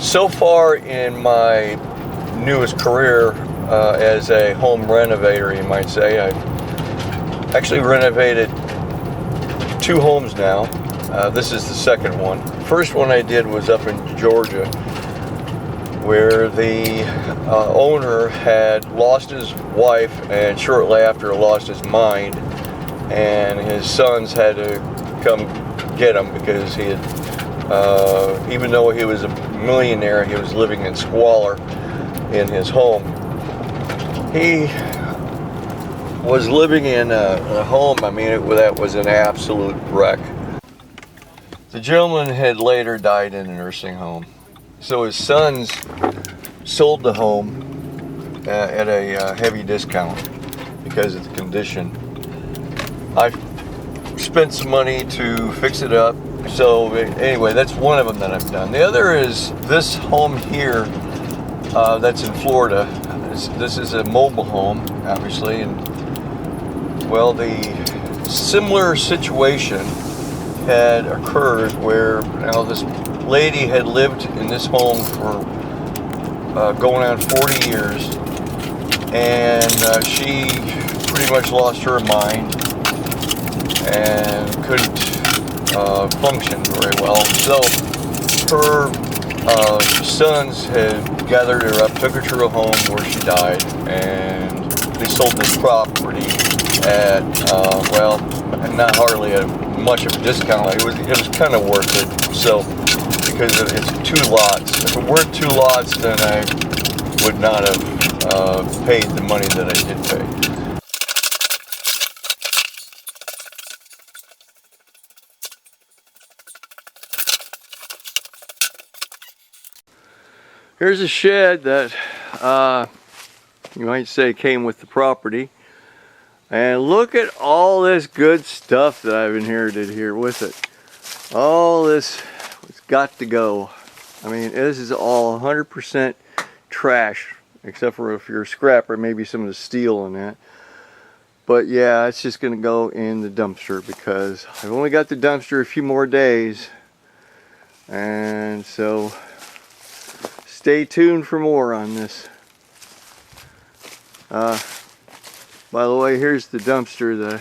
So far in my newest career as a home renovator, you might say, I've actually renovated 2 homes now. This is the second one. First one I did was up in Georgia, where the owner had lost his wife and shortly after lost his mind, and his sons had to come get him because he had, even though he was a millionaire, he was living in squalor in his home. He was living in a home, that was an absolute wreck. The gentleman had later died in a nursing home. So his sons sold the home at a heavy discount because of the condition. I spent some money to fix it up. So anyway, that's one of them that I've done. The other is this home here that's in Florida. This is a mobile home, obviously, and well, the similar situation had occurred where now this lady had lived in this home for going on 40 years, and she pretty much lost her mind and couldn't function very well. So her sons had gathered her up, took her to a home where she died, and they sold this property at well, not hardly much of a discount. It was kind of worth it. So because it's 2 lots. If it weren't 2 lots, then I would not have paid the money that I did pay. Here's a shed that you might say came with the property. And look at all this good stuff that I've inherited here with it. All this has got to go. I mean, this is all 100% trash, except for if you're a scrapper, maybe some of the steel in that. But yeah, it's just going to go in the dumpster because I've only got the dumpster a few more days. And so stay tuned for more on this. By the way, here's the dumpster,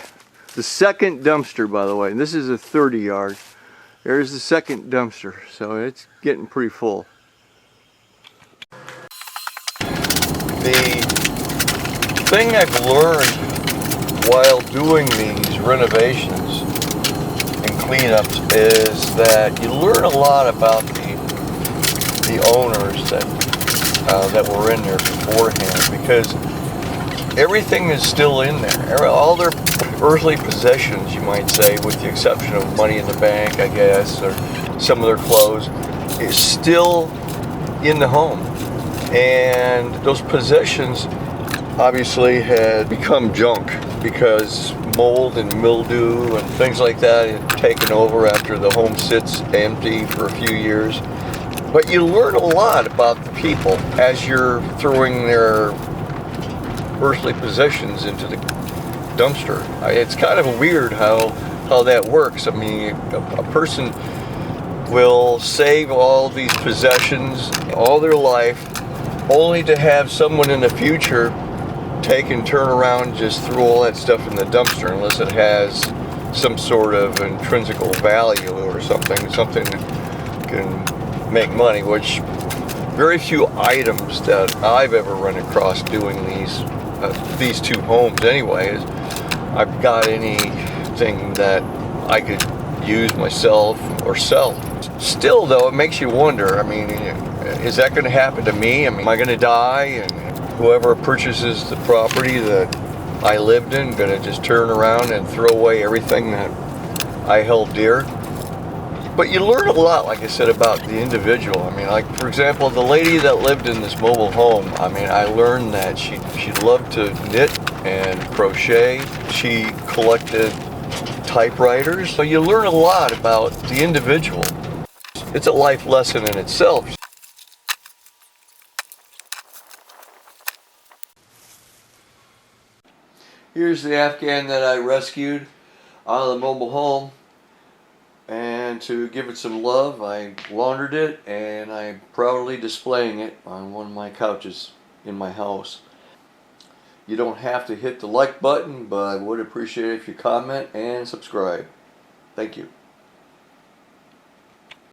the second dumpster, by the way. This is a 30 yard. There's the second dumpster, so it's getting pretty full. The thing I've learned while doing these renovations and cleanups is that you learn a lot about the owners that were in there beforehand, because everything is still in there. All their earthly possessions, you might say, with the exception of money in the bank, I guess, or some of their clothes, is still in the home. And those possessions obviously had become junk because mold and mildew and things like that had taken over after the home sits empty for a few years. But you learn a lot about the people as you're throwing their earthly possessions into the dumpster. It's kind of weird how that works. I mean, a person will save all these possessions all their life only to have someone in the future take and turn around and just throw all that stuff in the dumpster unless it has some sort of intrinsic value or something that can make money, which very few items that I've ever run across doing these 2 homes anyways, I've got anything that I could use myself or sell. Still though, it makes you wonder, I mean, is that going to happen to me? I mean, am I going to die and whoever purchases the property that I lived in going to just turn around and throw away everything that I held dear? But you learn a lot, like I said, about the individual. I mean, like, for example, the lady that lived in this mobile home, I mean, I learned that she loved to knit and crochet. She collected typewriters. So you learn a lot about the individual. It's a life lesson in itself. Here's the Afghan that I rescued out of the mobile home. And to give it some love, I laundered it and I'm proudly displaying it on one of my couches in my house. You don't have to hit the like button, but I would appreciate it if you comment and subscribe. Thank you.